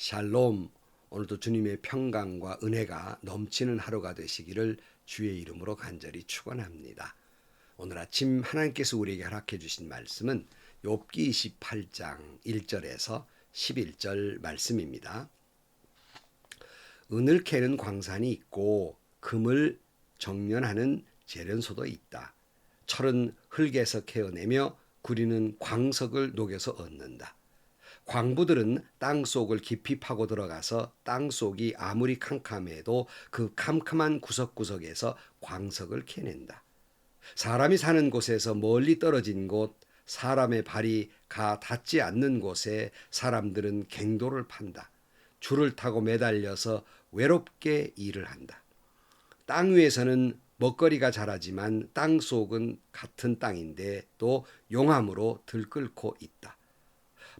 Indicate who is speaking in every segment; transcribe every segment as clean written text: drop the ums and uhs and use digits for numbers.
Speaker 1: 샬롬. 오늘도 주님의 평강과 은혜가 넘치는 하루가 되시기를 주의 이름으로 간절히 축원합니다. 오늘 아침 하나님께서 우리에게 허락해 주신 말씀은 욥기 28장 1절에서 11절 말씀입니다. 은을 캐는 광산이 있고 금을 정련하는 재련소도 있다. 철은 흙에서 캐어내며 구리는 광석을 녹여서 얻는다. 광부들은 땅속을 깊이 파고 들어가서 땅속이 아무리 캄캄해도 그 캄캄한 구석구석에서 광석을 캐낸다. 사람이 사는 곳에서 멀리 떨어진 곳, 사람의 발이 가 닿지 않는 곳에 사람들은 갱도를 판다. 줄을 타고 매달려서 외롭게 일을 한다. 땅 위에서는 먹거리가 자라지만 땅 속은 같은 땅인데 또 용암으로 들끓고 있다.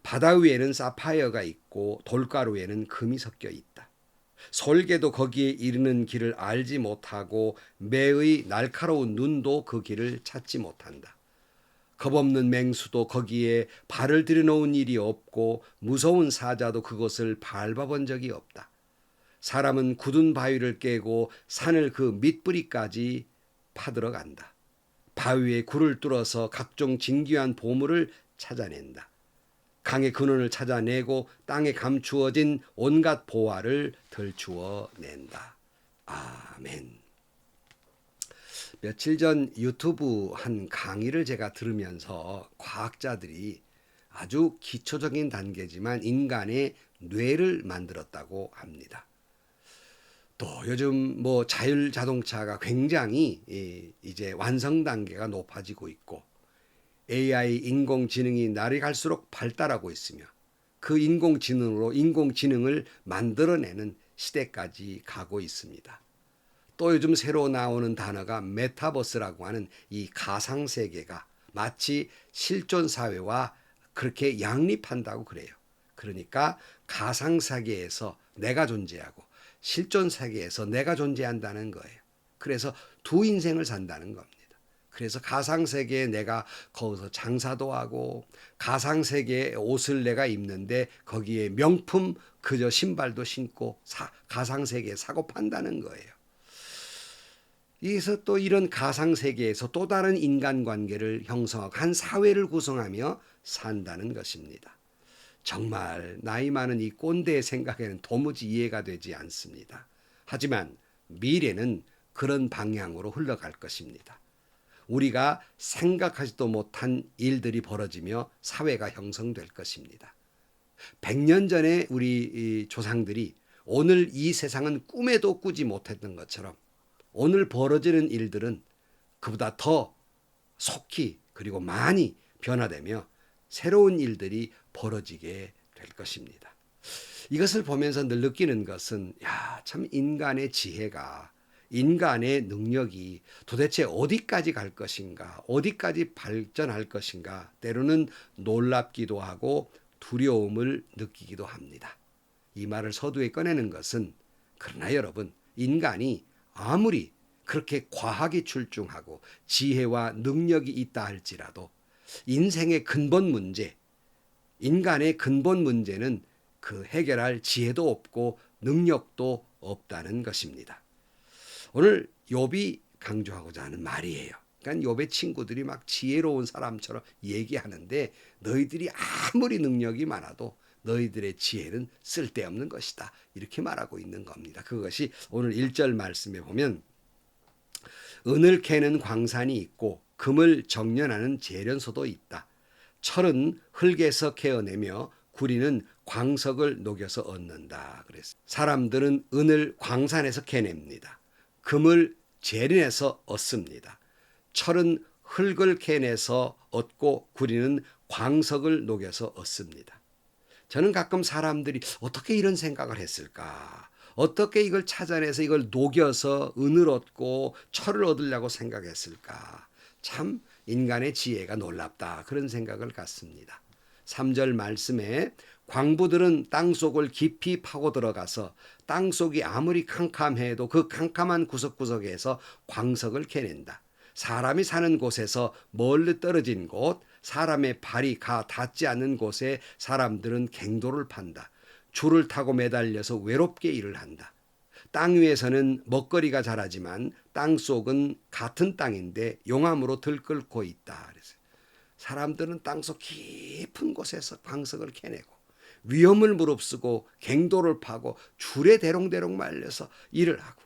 Speaker 1: 바다 위에는 사파이어가 있고 돌가루에는 금이 섞여 있다. 솔개도 거기에 이르는 길을 알지 못하고 매의 날카로운 눈도 그 길을 찾지 못한다. 겁없는 맹수도 거기에 발을 들여놓은 일이 없고 무서운 사자도 그곳을 밟아본 적이 없다. 사람은 굳은 바위를 깨고 산을 그 밑뿌리까지 파들어 간다. 바위에 굴을 뚫어서 각종 진귀한 보물을 찾아낸다. 강의 근원을 찾아내고 땅에 감추어진 온갖 보화를 들추어낸다. 아멘. 며칠 전 유튜브 한 강의를 제가 들으면서 과학자들이 아주 기초적인 단계지만 인간의 뇌를 만들었다고 합니다. 또 요즘 자율 자동차가 굉장히 이제 완성 단계가 높아지고 있고 AI 인공지능이 날이 갈수록 발달하고 있으며 그 인공지능으로 인공지능을 만들어내는 시대까지 가고 있습니다. 또 요즘 새로 나오는 단어가 메타버스라고 하는 이 가상세계가 마치 실존사회와 그렇게 양립한다고 그래요. 그러니까 가상세계에서 내가 존재하고 실존세계에서 내가 존재한다는 거예요. 그래서 두 인생을 산다는 겁니다. 그래서 가상세계에 내가 거기서 장사도 하고 가상세계의 옷을 내가 입는데 거기에 명품 그저 신발도 신고 가상세계에 사고 판다는 거예요. 여기서 또 이런 가상세계에서 또 다른 인간관계를 형성하고 한 사회를 구성하며 산다는 것입니다. 정말 나이 많은 이 꼰대의 생각에는 도무지 이해가 되지 않습니다. 하지만 미래는 그런 방향으로 흘러갈 것입니다. 우리가 생각하지도 못한 일들이 벌어지며 사회가 형성될 것입니다. 100년 전에 우리 조상들이 오늘 이 세상은 꿈에도 꾸지 못했던 것처럼 오늘 벌어지는 일들은 그보다 더 속히 그리고 많이 변화되며 새로운 일들이 벌어지게 될 것입니다. 이것을 보면서 늘 느끼는 것은 참 인간의 지혜가 인간의 능력이 도대체 어디까지 갈 것인가, 어디까지 발전할 것인가, 때로는 놀랍기도 하고 두려움을 느끼기도 합니다. 이 말을 서두에 꺼내는 것은 그러나 여러분, 인간이 아무리 그렇게 과학이 출중하고 지혜와 능력이 있다 할지라도 인생의 근본 문제, 인간의 근본 문제는 그 해결할 지혜도 없고 능력도 없다는 것입니다. 오늘 욥이 강조하고자 하는 말이에요. 그러니까 욥의 친구들이 막 지혜로운 사람처럼 얘기하는데 너희들이 아무리 능력이 많아도 너희들의 지혜는 쓸데없는 것이다. 이렇게 말하고 있는 겁니다. 그것이 오늘 1절 말씀에 보면 은을 캐는 광산이 있고 금을 정련하는 재련소도 있다. 철은 흙에서 캐어내며 구리는 광석을 녹여서 얻는다. 그랬어요. 사람들은 은을 광산에서 캐냅니다. 금을 재련해서 얻습니다. 철은 흙을 캐내서 얻고 구리는 광석을 녹여서 얻습니다. 저는 가끔 사람들이 어떻게 이런 생각을 했을까? 어떻게 이걸 찾아내서 이걸 녹여서 은을 얻고 철을 얻으려고 생각했을까? 참 인간의 지혜가 놀랍다. 그런 생각을 갖습니다. 3절 말씀에 광부들은 땅속을 깊이 파고 들어가서 땅속이 아무리 캄캄해도 그 캄캄한 구석구석에서 광석을 캐낸다. 사람이 사는 곳에서 멀리 떨어진 곳, 사람의 발이 가 닿지 않는 곳에 사람들은 갱도를 판다. 줄을 타고 매달려서 외롭게 일을 한다. 땅 위에서는 먹거리가 자라지만 땅 속은 같은 땅인데 용암으로 들끓고 있다. 그래서 사람들은 땅속 깊은 곳에서 광석을 캐내고 위험을 무릅쓰고 갱도를 파고 줄에 대롱대롱 말려서 일을 하고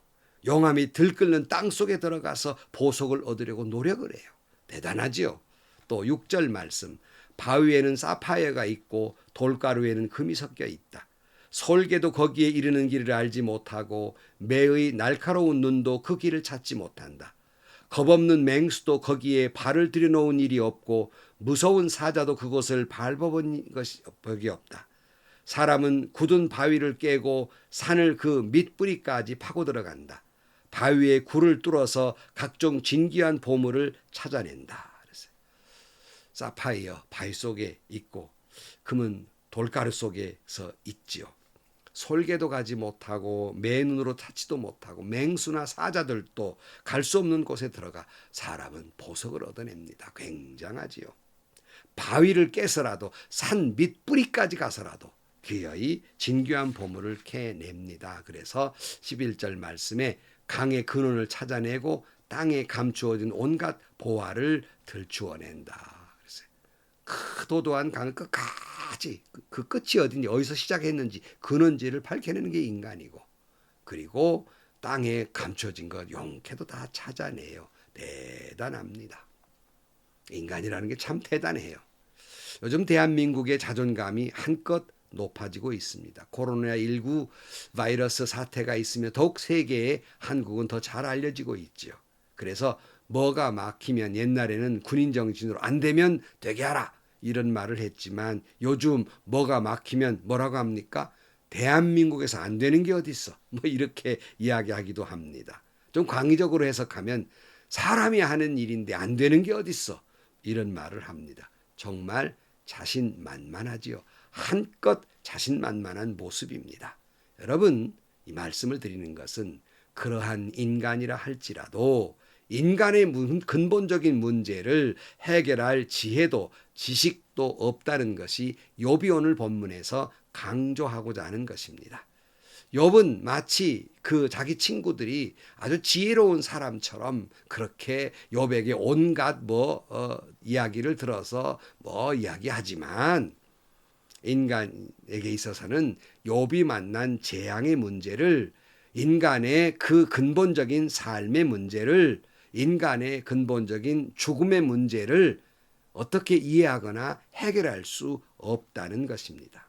Speaker 1: 용암이 들끓는 땅 속에 들어가서 보석을 얻으려고 노력을 해요. 대단하지요. 또 6절 말씀. 바위에는 사파이어가 있고 돌가루에는 금이 섞여 있다. 솔개도 거기에 이르는 길을 알지 못하고 매의 날카로운 눈도 그 길을 찾지 못한다. 겁없는 맹수도 거기에 발을 들여놓은 일이 없고 무서운 사자도 그곳을 밟아본 것이 벽이 없다. 사람은 굳은 바위를 깨고 산을 그 밑뿌리까지 파고 들어간다. 바위에 굴을 뚫어서 각종 진귀한 보물을 찾아낸다. 사파이어 바위 속에 있고 금은 돌가루 속에서 있지요. 솔개도 가지 못하고 맨눈으로 찾지도 못하고 맹수나 사자들도 갈 수 없는 곳에 들어가 사람은 보석을 얻어냅니다. 굉장하지요. 바위를 깨서라도 산 밑뿌리까지 가서라도 기어이 진귀한 보물을 캐냅니다. 그래서 11절 말씀에 강의 근원을 찾아내고 땅에 감추어진 온갖 보화를 들추어낸다. 그 도도한 강을 끝까지 그 끝이 어딘지 어디서 시작했는지 근원지를 밝혀내는 게 인간이고 그리고 땅에 감춰진 것 용케도 다 찾아내요. 대단합니다. 인간이라는 게 참 대단해요. 요즘 대한민국의 자존감이 한껏 높아지고 있습니다. 코로나19 바이러스 사태가 있으며 더욱 세계에 한국은 더 잘 알려지고 있죠. 그래서 뭐가 막히면 옛날에는 군인 정신으로 안 되면 되게 하라 이런 말을 했지만 요즘 뭐가 막히면 뭐라고 합니까? 대한민국에서 안 되는 게 어디 있어? 뭐 이렇게 이야기하기도 합니다. 좀 광의적으로 해석하면 사람이 하는 일인데 안 되는 게 어디 있어? 이런 말을 합니다. 정말 자신만만하지요. 한껏 자신만만한 모습입니다. 여러분, 이 말씀을 드리는 것은 그러한 인간이라 할지라도 인간의 근본적인 문제를 해결할 지혜도 지식도 없다는 것이 욥이 오늘 본문에서 강조하고자 하는 것입니다. 욥은 마치 그 자기 친구들이 아주 지혜로운 사람처럼 그렇게 욥에게 온갖 이야기를 들어서 이야기하지만 인간에게 있어서는 욥이 만난 재앙의 문제를 인간의 그 근본적인 삶의 문제를 인간의 근본적인 죽음의 문제를 어떻게 이해하거나 해결할 수 없다는 것입니다.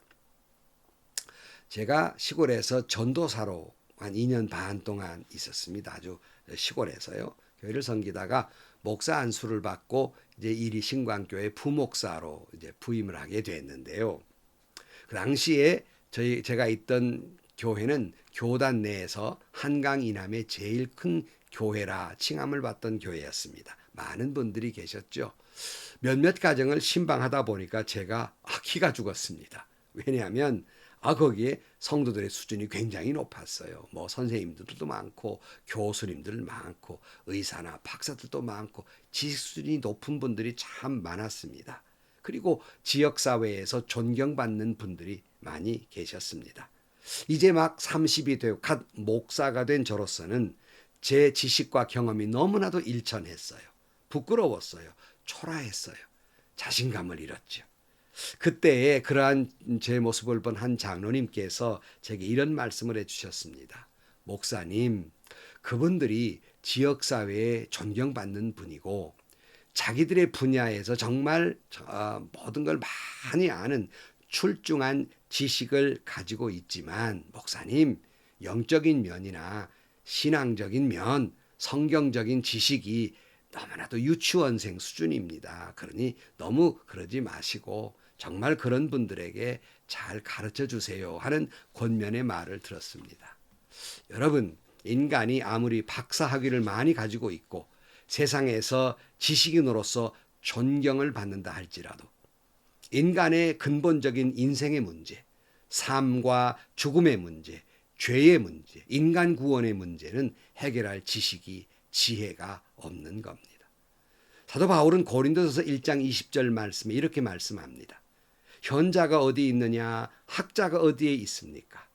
Speaker 1: 제가 시골에서 전도사로 한 2년 반 동안 있었습니다. 아주 시골에서요. 교회를 섬기다가 목사 안수를 받고 이제 이리 신광교회 부목사로 이제 부임을 하게 됐는데요. 그 당시에 제가 있던 교회는 교단 내에서 한강 이남의 제일 큰 교회라 칭함을 받던 교회였습니다. 많은 분들이 계셨죠. 몇몇 가정을 신방하다 보니까 제가 기가 죽었습니다. 왜냐하면 거기에 성도들의 수준이 굉장히 높았어요. 선생님들도 많고 교수님들 많고 의사나 박사들도 많고 지식 수준이 높은 분들이 참 많았습니다. 그리고 지역사회에서 존경받는 분들이 많이 계셨습니다. 이제 막 30이 되고 갓 목사가 된 저로서는 제 지식과 경험이 너무나도 일천했어요. 부끄러웠어요. 초라했어요. 자신감을 잃었죠. 그때에 그러한 제 모습을 본 한 장로님께서 제게 이런 말씀을 해주셨습니다. 목사님, 그분들이 지역사회에 존경받는 분이고 자기들의 분야에서 정말 모든 걸 많이 아는 출중한 지식을 가지고 있지만 목사님, 영적인 면이나 신앙적인 면, 성경적인 지식이 너무나도 유치원생 수준입니다. 그러니 너무 그러지 마시고 정말 그런 분들에게 잘 가르쳐 주세요 하는 권면의 말을 들었습니다. 여러분, 인간이 아무리 박사학위를 많이 가지고 있고 세상에서 지식인으로서 존경을 받는다 할지라도 인간의 근본적인 인생의 문제, 삶과 죽음의 문제, 죄의 문제, 인간 구원의 문제는 해결할 지식이 지혜가 없는 겁니다. 사도 바울은 고린도서서 1장 20절 말씀에 이렇게 말씀합니다. 현자가 어디 있느냐? 학자가 어디에 있습니까?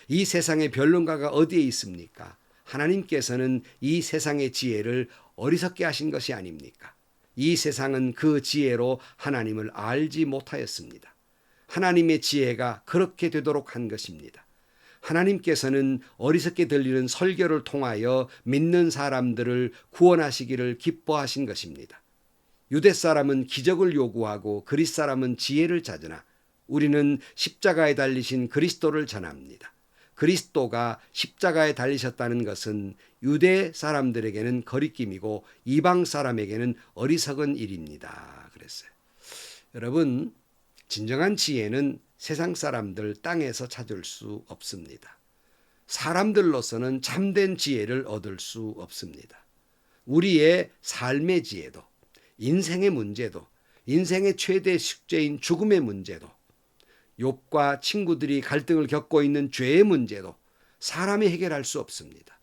Speaker 1: 이 세상의 변론가가 어디에 있습니까? 하나님께서는 이 세상의 지혜를 어리석게 하신 것이 아닙니까? 이 세상은 그 지혜로 하나님을 알지 못하였습니다. 하나님의 지혜가 그렇게 되도록 한 것입니다. 하나님께서는 어리석게 들리는 설교를 통하여 믿는 사람들을 구원하시기를 기뻐하신 것입니다. 유대 사람은 기적을 요구하고 그리스 사람은 지혜를 찾으나 우리는 십자가에 달리신 그리스도를 전합니다. 그리스도가 십자가에 달리셨다는 것은 유대 사람들에게는 거리낌이고 이방 사람에게는 어리석은 일입니다. 그랬어요. 여러분, 진정한 지혜는 세상 사람들 땅에서 찾을 수 없습니다. 사람들로서는 참된 지혜를 얻을 수 없습니다. 우리의 삶의 지혜도, 인생의 문제도, 인생의 최대 숙제인 죽음의 문제도, 욥과 친구들이 갈등을 겪고 있는 죄의 문제도 사람이 해결할 수 없습니다.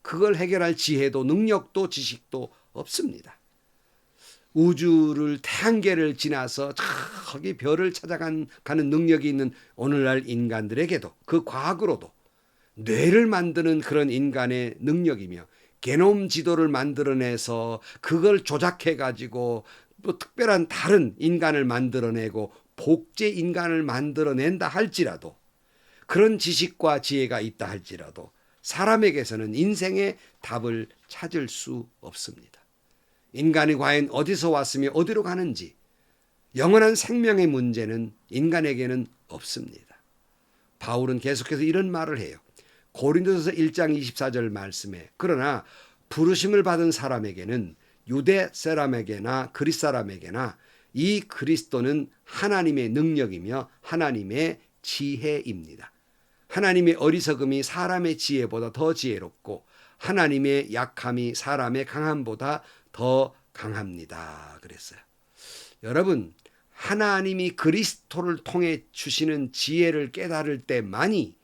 Speaker 1: 그걸 해결할 지혜도 능력도 지식도 없습니다. 우주를 태양계를 지나서 저기 별을 찾아가는 능력이 있는 오늘날 인간들에게도 그 과학으로도 뇌를 만드는 그런 인간의 능력이며 게놈 지도를 만들어내서 그걸 조작해 가지고 또 특별한 다른 인간을 만들어내고 복제 인간을 만들어낸다 할지라도 그런 지식과 지혜가 있다 할지라도 사람에게서는 인생의 답을 찾을 수 없습니다. 인간이 과연 어디서 왔으며 어디로 가는지 영원한 생명의 문제는 인간에게는 없습니다. 바울은 계속해서 이런 말을 해요. 고린도서 1장 24절 말씀에 그러나 부르심을 받은 사람에게는 유대 사람에게나 그리스 사람에게나 이 그리스도는 하나님의 능력이며 하나님의 지혜입니다. 하나님의 어리석음이 사람의 지혜보다 더 지혜롭고 하나님의 약함이 사람의 강함보다 더 강합니다. 그랬어요. 여러분, 하나님이 그리스도를 통해 주시는 지혜를 깨달을 때만이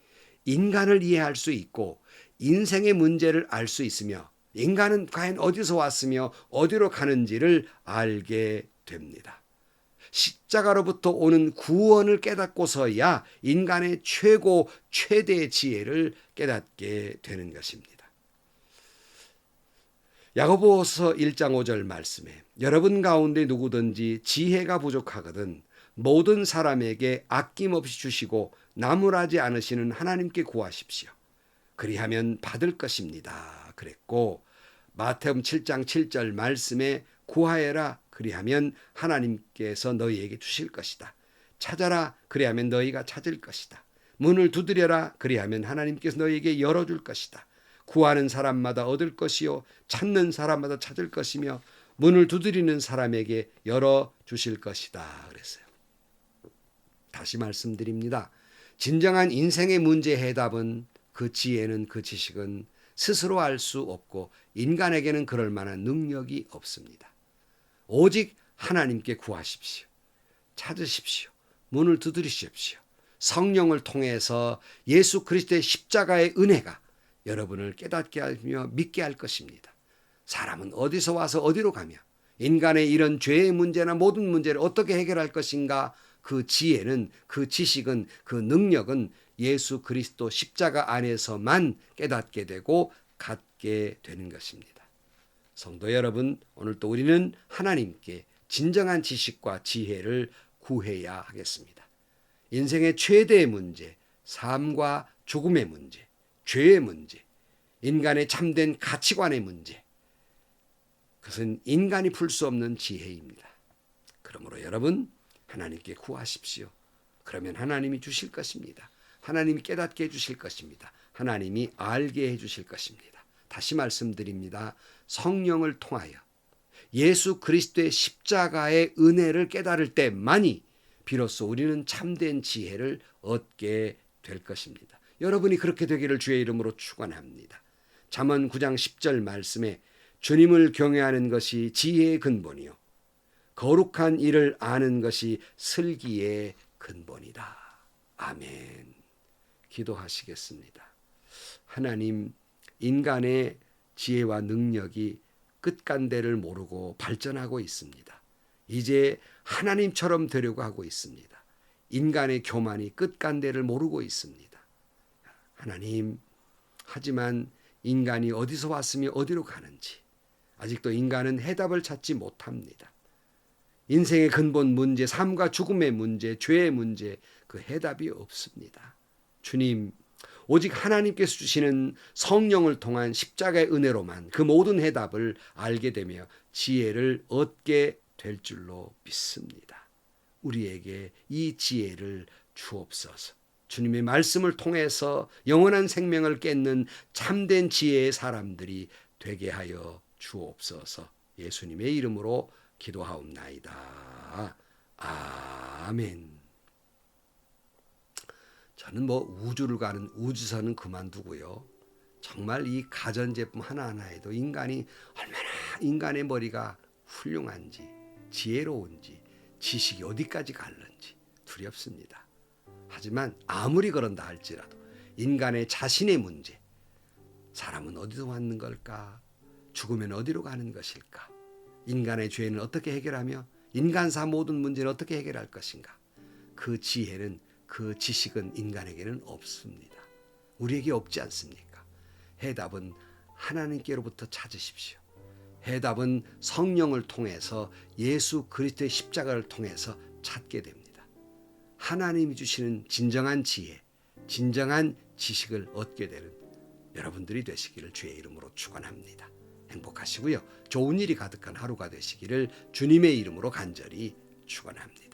Speaker 1: 인간을 이해할 수 있고 인생의 문제를 알 수 있으며 인간은 과연 어디서 왔으며 어디로 가는지를 알게 됩니다. 십자가로부터 오는 구원을 깨닫고서야 인간의 최대의 지혜를 깨닫게 되는 것입니다. 야고보서 1장 5절 말씀에 여러분 가운데 누구든지 지혜가 부족하거든 모든 사람에게 아낌없이 주시고 나무라지 않으시는 하나님께 구하십시오. 그리하면 받을 것입니다. 그랬고 마태복음 7장 7절 말씀에 구하여라 그리하면 하나님께서 너희에게 주실 것이다. 찾아라 그리하면 너희가 찾을 것이다. 문을 두드려라 그리하면 하나님께서 너희에게 열어줄 것이다. 구하는 사람마다 얻을 것이요 찾는 사람마다 찾을 것이며 문을 두드리는 사람에게 열어주실 것이다. 그랬어요. 다시 말씀드립니다. 진정한 인생의 문제 해답은 그 지혜는 그 지식은 스스로 알 수 없고 인간에게는 그럴 만한 능력이 없습니다. 오직 하나님께 구하십시오. 찾으십시오. 문을 두드리십시오. 성령을 통해서 예수 그리스도의 십자가의 은혜가 여러분을 깨닫게 하며 믿게 할 것입니다. 사람은 어디서 와서 어디로 가며 인간의 이런 죄의 문제나 모든 문제를 어떻게 해결할 것인가 그 지혜는 그 지식은 그 능력은 예수 그리스도 십자가 안에서만 깨닫게 되고 갖게 되는 것입니다. 성도 여러분, 오늘 또 우리는 하나님께 진정한 지식과 지혜를 구해야 하겠습니다. 인생의 최대의 문제, 삶과 죽음의 문제, 죄의 문제, 인간의 참된 가치관의 문제, 그것은 인간이 풀 수 없는 지혜입니다. 그러므로 여러분, 하나님께 구하십시오. 그러면 하나님이 주실 것입니다. 하나님이 깨닫게 해주실 것입니다. 하나님이 알게 해주실 것입니다. 다시 말씀드립니다. 성령을 통하여 예수 그리스도의 십자가의 은혜를 깨달을 때만이 비로소 우리는 참된 지혜를 얻게 될 것입니다. 여러분이 그렇게 되기를 주의 이름으로 축원합니다. 잠언 9장 10절 말씀에 주님을 경외하는 것이 지혜의 근본이요 거룩한 일을 아는 것이 슬기의 근본이다. 아멘. 기도하시겠습니다. 하나님, 인간의 지혜와 능력이 끝간대를 모르고 발전하고 있습니다. 이제 하나님처럼 되려고 하고 있습니다. 인간의 교만이 끝간대를 모르고 있습니다. 하나님, 하지만 인간이 어디서 왔으며 어디로 가는지 아직도 인간은 해답을 찾지 못합니다. 인생의 근본 문제, 삶과 죽음의 문제, 죄의 문제, 그 해답이 없습니다. 주님, 오직 하나님께서 주시는 성령을 통한 십자가의 은혜로만 그 모든 해답을 알게 되며 지혜를 얻게 될 줄로 믿습니다. 우리에게 이 지혜를 주옵소서. 주님의 말씀을 통해서 영원한 생명을 맺는 참된 지혜의 사람들이 되게 하여 주옵소서. 예수님의 이름으로 기도하옵나이다. 아멘. 저는 우주를 가는 우주선은 그만두고요. 정말 이 가전제품 하나하나에도 인간이 얼마나 인간의 머리가 훌륭한지, 지혜로운지, 지식이 어디까지 갈는지 두렵습니다. 하지만 아무리 그런다 할지라도 인간의 자신의 문제, 사람은 어디서 왔는 걸까? 죽으면 어디로 가는 것일까? 인간의 죄는 어떻게 해결하며 인간사 모든 문제는 어떻게 해결할 것인가? 그 지혜는, 그 지식은 인간에게는 없습니다. 우리에게 없지 않습니까? 해답은 하나님께로부터 찾으십시오. 해답은 성령을 통해서 예수 그리스도의 십자가를 통해서 찾게 됩니다. 하나님이 주시는 진정한 지혜, 진정한 지식을 얻게 되는 여러분들이 되시기를 주의 이름으로 축원합니다. 행복하시고요. 좋은 일이 가득한 하루가 되시기를 주님의 이름으로 간절히 축원합니다.